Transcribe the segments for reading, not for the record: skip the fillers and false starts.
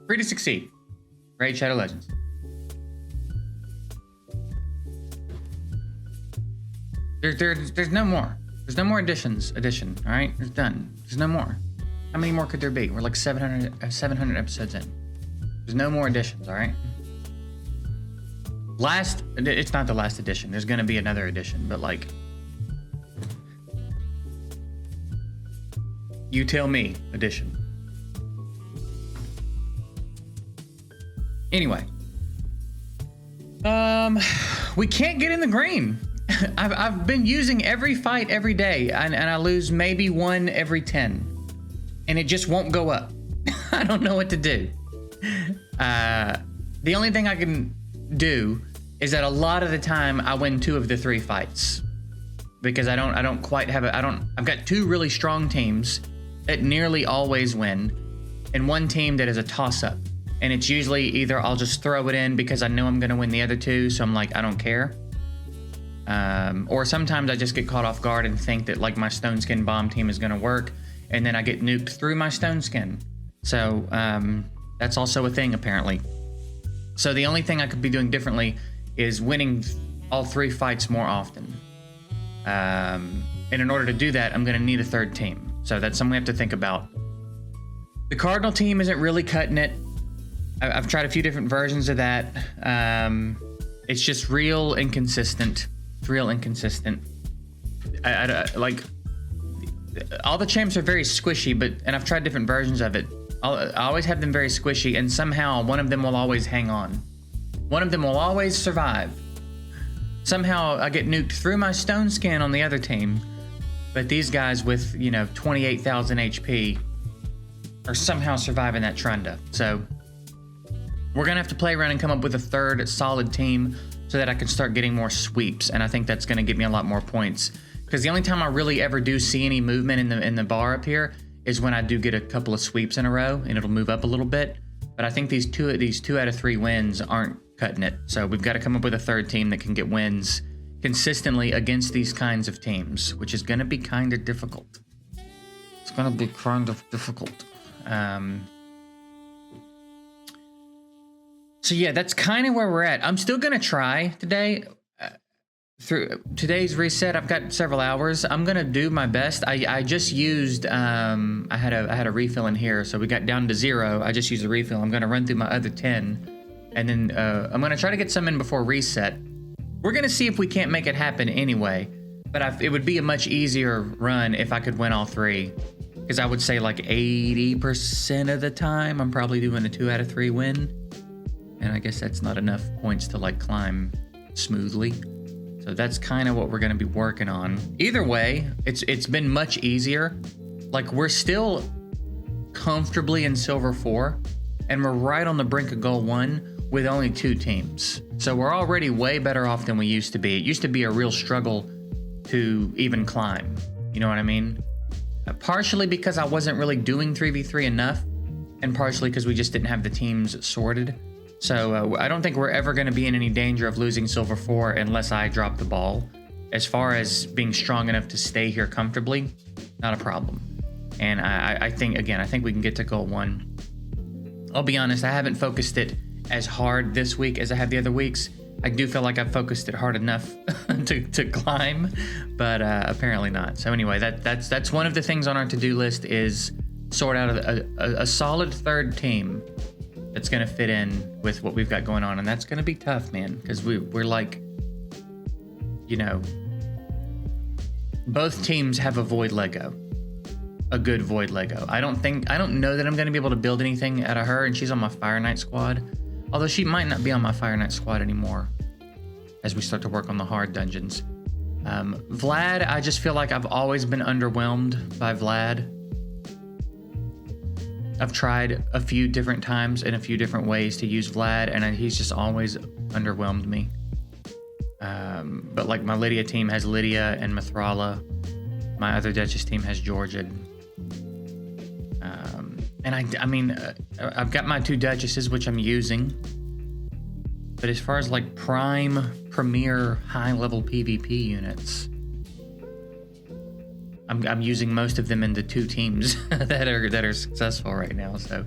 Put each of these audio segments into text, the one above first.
Free to succeed. Raid Shadow Legends. There's no more. There's no more edition, all right? It's done. There's no more. How many more could there be? We're like 700 episodes in. There's no more editions, all right? It's not the last edition. There's gonna be another edition, but like, you tell me edition. Anyway, we can't get in the green. I've been using every fight every day, and I lose maybe 1 every 10, and it just won't go up. I don't know what to do. The only thing I can do is that a lot of the time I win 2 of the 3 fights, because I don't quite have I've got 2 really strong teams that nearly always win, and 1 team that is a toss-up, and it's usually either I'll just throw it in because I know I'm gonna win the other 2, so I'm like, I don't care. Or sometimes I just get caught off guard and think that like my Stone Skin bomb team is gonna work, and then I get nuked through my Stone Skin. So that's also a thing apparently. So the only thing I could be doing differently is winning all 3 fights more often. And in order to do that, I'm gonna need a 3rd team. So that's something we have to think about. The Cardinal team isn't really cutting it. I've tried a few different versions of that. It's just real inconsistent. It's real inconsistent. Like, all the champs are very squishy, and I've tried different versions of it. I always have them very squishy, and somehow one of them will always hang on. One of them will always survive. Somehow I get nuked through my Stone Skin on the other team, but these guys with, 28,000 HP are somehow surviving that Trunda. So we're gonna have to play around and come up with a 3rd solid team so that I can start getting more sweeps, and I think that's gonna get me a lot more points. Because the only time I really ever do see any movement in the bar up here is when I do get a couple of sweeps in a row, and it'll move up a little bit. But I think these two out of 3 wins aren't cutting it. So we've got to come up with a 3rd team that can get wins consistently against these kinds of teams, which is gonna be kind of difficult. It's gonna be kind of difficult. So yeah, that's kind of where we're at. I'm still gonna try today. Through today's reset, I've got several hours. I'm gonna do my best. I just used I had a refill in here, so we got down to 0. I just used a refill. I'm gonna run through my other 10, and then I'm gonna try to get some in before reset. We're gonna see if we can't make it happen anyway. But it would be a much easier run if I could win all 3, because I would say like 80% of the time I'm probably doing a 2 out of 3 win. And I guess that's not enough points to like climb smoothly. So that's kind of what we're gonna be working on. Either way, it's been much easier. Like, we're still comfortably in Silver 4, and we're right on the brink of Gold 1 with only 2 teams. So we're already way better off than we used to be. It used to be a real struggle to even climb. You know what I mean? Partially because I wasn't really doing 3v3 enough, and partially because we just didn't have the teams sorted. So I don't think we're ever going to be in any danger of losing Silver 4 unless I drop the ball. As far as being strong enough to stay here comfortably, not a problem. And I think we can get to Gold 1. I'll be honest, I haven't focused it as hard this week as I have the other weeks. I do feel like I've focused it hard enough to climb, but apparently not. So anyway, that's one of the things on our to-do list, is sort out a solid 3rd team that's going to fit in with what we've got going on. And that's going to be tough, man, because we're like, both teams have a void Lego, a good void Lego. I don't know that I'm going to be able to build anything out of her, and she's on my Fire Knight squad, although she might not be on my Fire Knight squad anymore as we start to work on the hard dungeons. Vlad, I just feel like I've always been underwhelmed by Vlad. I've tried a few different times in a few different ways to use Vlad, and he's just always underwhelmed me. But like, my Lydia team has Lydia and Mithrala. My other Duchess team has Georgia. And I mean, I've got my 2 Duchesses, which I'm using. But as far as like premier, high-level PvP units, I'm using most of them in the 2 teams that are successful right now. So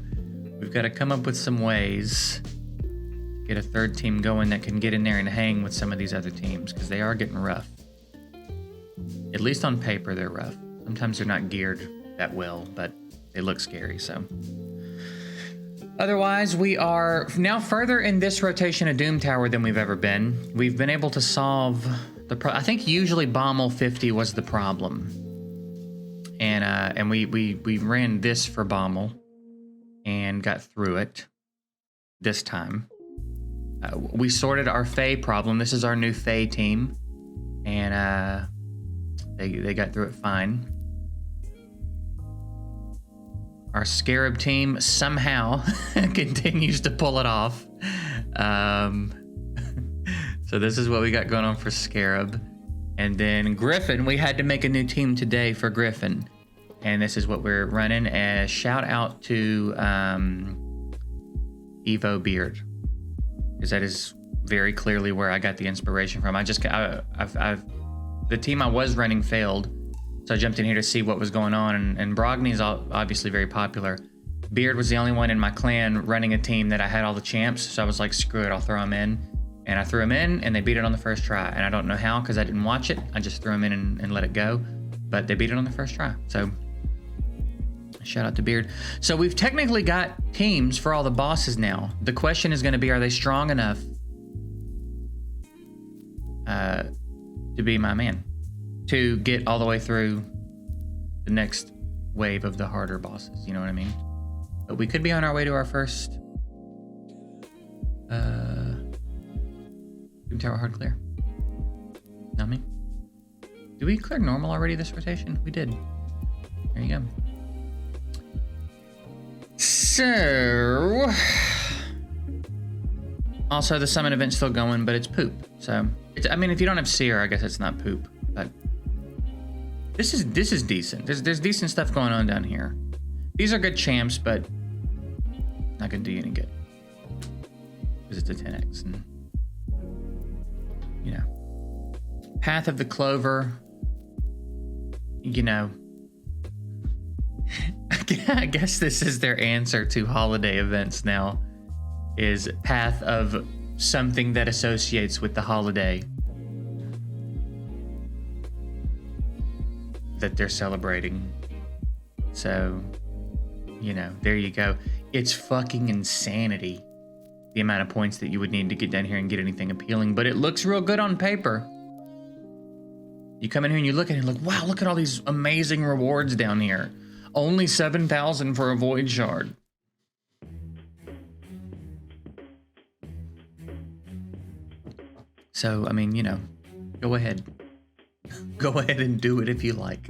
we've got to come up with some ways to get a third team going that can get in there and hang with some of these other teams, because they are getting rough. At least on paper, they're rough. Sometimes they're not geared that well, but they look scary, so. Otherwise, we are now further in this rotation of Doom Tower than we've ever been. We've been able to solve the I think usually Bommel 50 was the problem. And we ran this for Bommel and got through it this time. We sorted our Fae problem. This is our new Fae team. And they got through it fine. Our Scarab team somehow continues to pull it off. So this is what we got going on for Scarab. And then Griffin, we had to make a new team today for Griffin. And this is what we're running. Shout out to Evo Beard, because that is very clearly where I got the inspiration from. The team I was running failed. So I jumped in here to see what was going on, and Brogny's obviously very popular. Beard was the only one in my clan running a team that I had all the champs, so I was like, screw it, I'll throw him in. And I threw him in, and they beat it on the first try. And I don't know how, because I didn't watch it. I just threw him in and let it go. But they beat it on the first try. So shout out to Beard. So we've technically got teams for all the bosses now. The question is going to be, are they strong enough to be my man? To get all the way through the next wave of the harder bosses, you know what I mean? But we could be on our way to our first Doom Tower hard clear. Not me. Did we clear normal already this rotation? We did. There you go. So, also the summon event's still going, but it's poop. So, I mean, if you don't have Seer, I guess it's not poop, but this is decent. There's decent stuff going on down here. These are good champs, but not gonna do you any good because it's a 10x, and you know, Path of the Clover. You know, I guess this is their answer to holiday events now. Is Path of something that associates with the holiday that they're celebrating. So, you know, there you go. It's fucking insanity, the amount of points that you would need to get down here and get anything appealing, but it looks real good on paper. You come in here and you look at it and look, wow, look at all these amazing rewards down here. Only 7,000 for a Void Shard. So, I mean, you know, go ahead. Go ahead and do it if you like.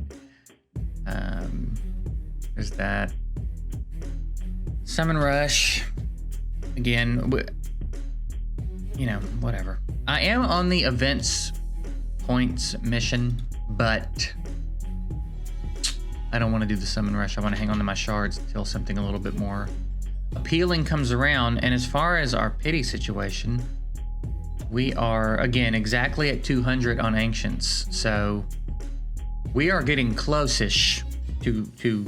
There's that. Summon Rush. Again, you know, whatever. I am on the events points mission, but I don't want to do the Summon Rush. I want to hang on to my shards until something a little bit more appealing comes around. And as far as our pity situation, we are, again, exactly at 200 on Ancients. So we are getting close-ish to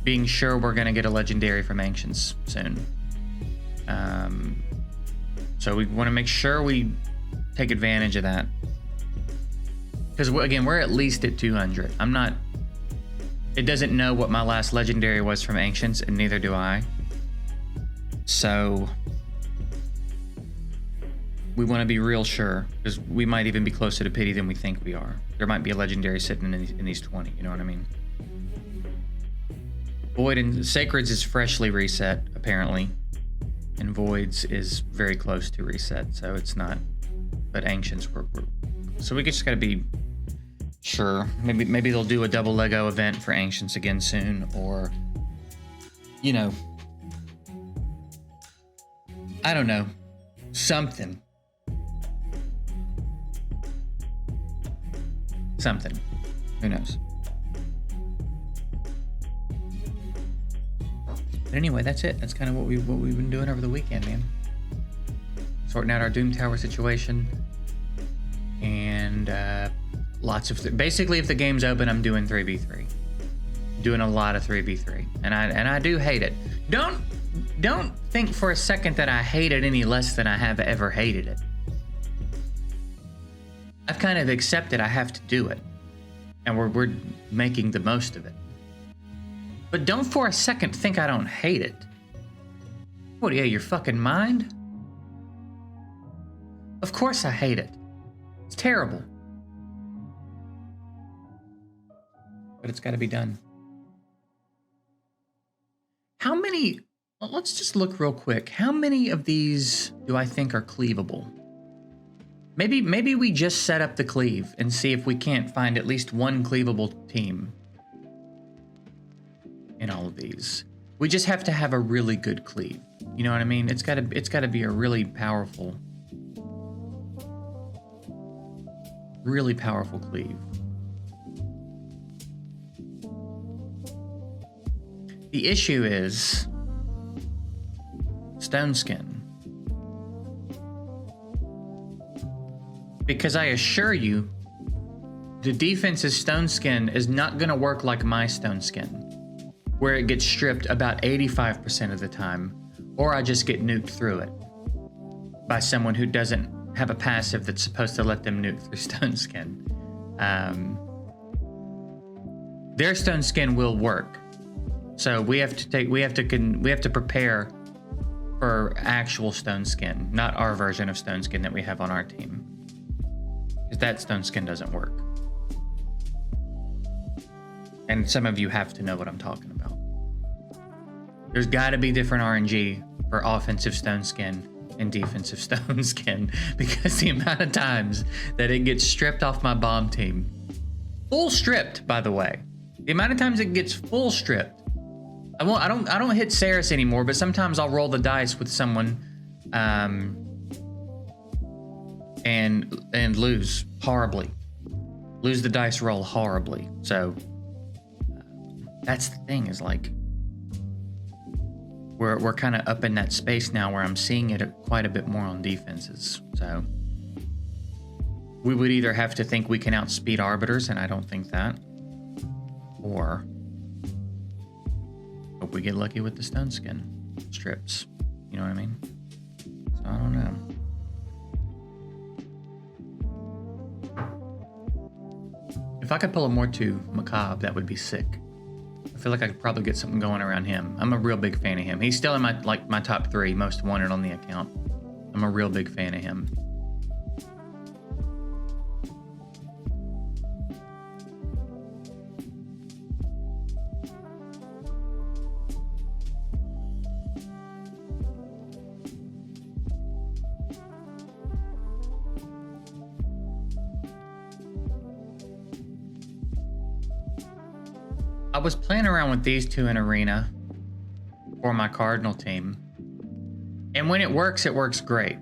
being sure we're going to get a Legendary from Ancients soon. So we want to make sure we take advantage of that. Because, again, we're at least at 200. I'm not... It doesn't know what my last Legendary was from Ancients, and neither do I. So we want to be real sure, because we might even be closer to pity than we think we are. There might be a Legendary sitting in these 20, you know what I mean? Void and Sacreds is freshly reset, apparently. And Voids is very close to reset, so it's not. But Ancients were so we just gotta be sure. Maybe they'll do a double Lego event for Ancients again soon, or, you know, I don't know, something. Who knows? But anyway, that's it. That's kind of what we've been doing over the weekend, man. Sorting out our Doom Tower situation, and lots of basically, if the game's open, I'm doing 3v3, doing a lot of 3v3, and I do hate it. Don't don't think for a second that I hate it any less than I have ever hated it. I've kind of accepted I have to do it, and we're making the most of it. But don't for a second think I don't hate it. What are you, your fucking mind? Of course I hate it. It's terrible. But it's got to be done. How many, well, let's just look real quick. How many of these do I think are cleavable? Maybe we just set up the cleave and see if we can't find at least one cleavable team in all of these. We just have to have a really good cleave. You know what I mean? It's gotta be a really powerful cleave. The issue is Stone Skin. Because I assure you, the defense's Stone Skin is not going to work like my Stone Skin, where it gets stripped about 85% of the time, or I just get nuked through it by someone who doesn't have a passive that's supposed to let them nuke through Stone Skin. Their Stone Skin will work, so we have to prepare for actual Stone Skin, not our version of Stone Skin that we have on our team. Because that Stone Skin doesn't work. And some of you have to know what I'm talking about. There's got to be different RNG for offensive Stone Skin and defensive Stone Skin, because the amount of times that it gets stripped off my bomb team, full stripped, by the way, the amount of times it gets full stripped. I don't hit Saris anymore, but sometimes I'll roll the dice with someone, and lose horribly, lose the dice roll horribly. So that's the thing, is like we're kind of up in that space now where I'm seeing it quite a bit more on defenses. So we would either have to think we can outspeed arbiters, and I don't think that, or hope we get lucky with the Stone Skin strips. You know what I mean? So I don't know. If I could pull a Mortu Macabre, that would be sick. I feel like I could probably get something going around him. I'm a real big fan of him. He's still in my top 3 most wanted on the account. I'm a real big fan of him. I was playing around with these two in Arena for my Cardinal team, and when it works great.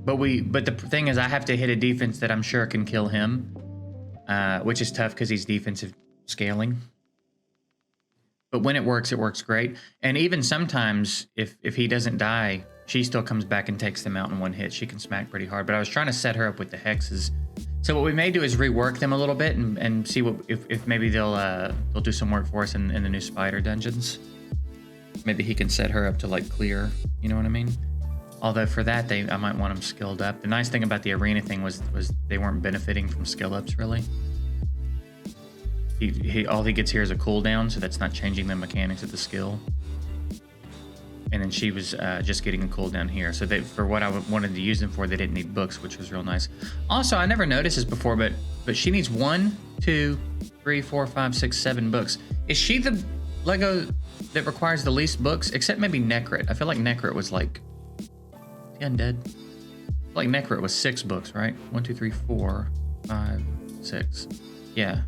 But the thing is, I have to hit a defense that I'm sure can kill him, which is tough because he's defensive scaling. But when it works great. And even sometimes, if he doesn't die, she still comes back and takes them out in one hit. She can smack pretty hard. But I was trying to set her up with the hexes. So what we may do is rework them a little bit and see what if maybe they'll do some work for us in the new spider dungeons. Maybe he can set her up to like clear, you know what I mean? Although for that I might want them skilled up. The nice thing about the arena thing was they weren't benefiting from skill ups really. He all he gets here is a cooldown, so that's not changing the mechanics of the skill. And then she was just getting a cooldown here. So for what I wanted to use them for, they didn't need books, which was real nice. Also, I never noticed this before, but she needs 1, 2, 3, 4, 5, 6, 7 books. Is she the Lego that requires the least books? Except maybe Necrit. I feel like Necrit was like... Is he undead? I feel like Necrit was 6 books, right? 1, 2, 3, 4, 5, 6. Yeah.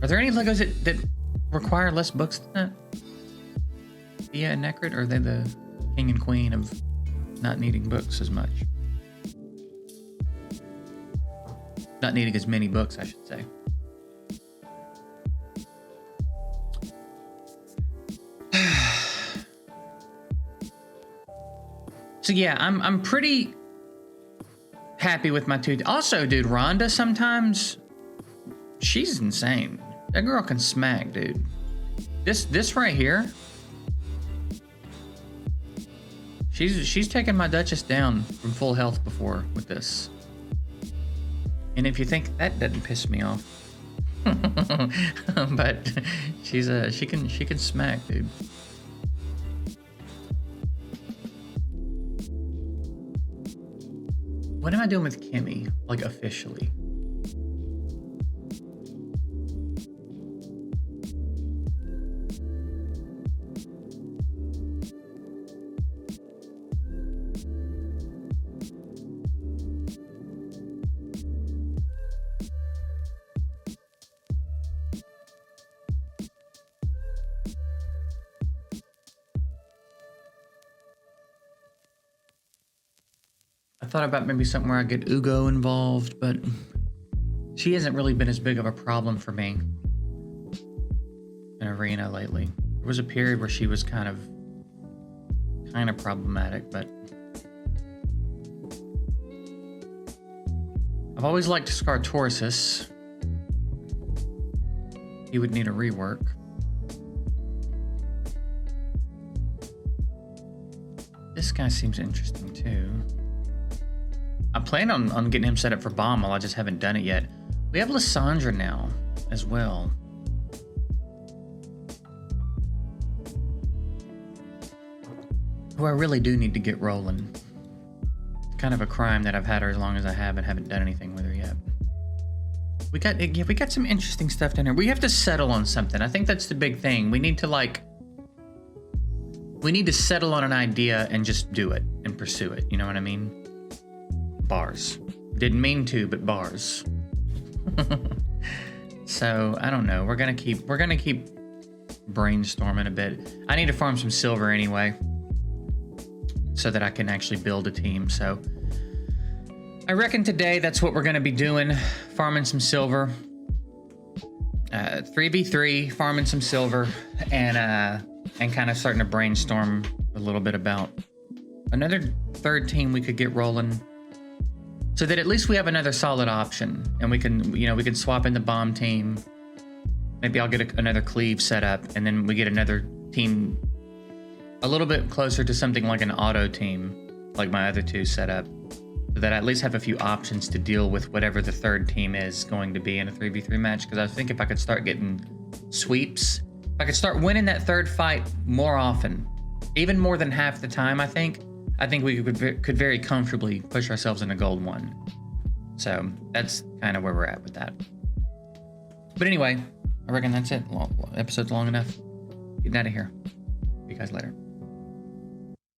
Are there any Legos that require less books than that? Yeah, Necrit, or are they the king and queen of not needing books as much? Not needing as many books, I should say. So yeah, I'm pretty happy with my 2. Also, dude, Rhonda sometimes, she's insane. That girl can smack, dude. This right here, She's taken my Duchess down from full health before with this. And if you think that doesn't piss me off, but she can smack, dude. What am I doing with Kimmy, like officially? I thought about maybe something where I get Ugo involved, but she hasn't really been as big of a problem for me in Arena lately. There was a period where she was kind of problematic, but I've always liked Scartorius. He would need a rework. This guy seems interesting too. I plan on getting him set up for Bommel. I just haven't done it yet. We have Lysandra now as well. Who I really do need to get rolling. It's kind of a crime that I've had her as long as I have and haven't done anything with her yet. We got some interesting stuff down here. We have to settle on something. I think that's the big thing. We need to settle on an idea and just do it and pursue it. You know what I mean? Bars. Didn't mean to, but bars. So I don't know. We're gonna keep brainstorming a bit. I need to farm some silver anyway, so that I can actually build a team. So I reckon today that's what we're gonna be doing, farming some silver. 3v3, farming some silver, and kind of starting to brainstorm a little bit about another third team we could get rolling, so that at least we have another solid option, and we can swap in the bomb team. Maybe I'll get another cleave set up, and then we get another team a little bit closer to something like an auto team, like my other two set up, so that I at least have a few options to deal with whatever the third team is going to be in a 3v3 match. Because I think if I could start getting sweeps, if I could start winning that third fight more often, even more than half the time, I think we could very comfortably push ourselves into gold 1. So that's kind of where we're at with that. But anyway, I reckon that's it. Episode's long enough. Getting out of here. See you guys later.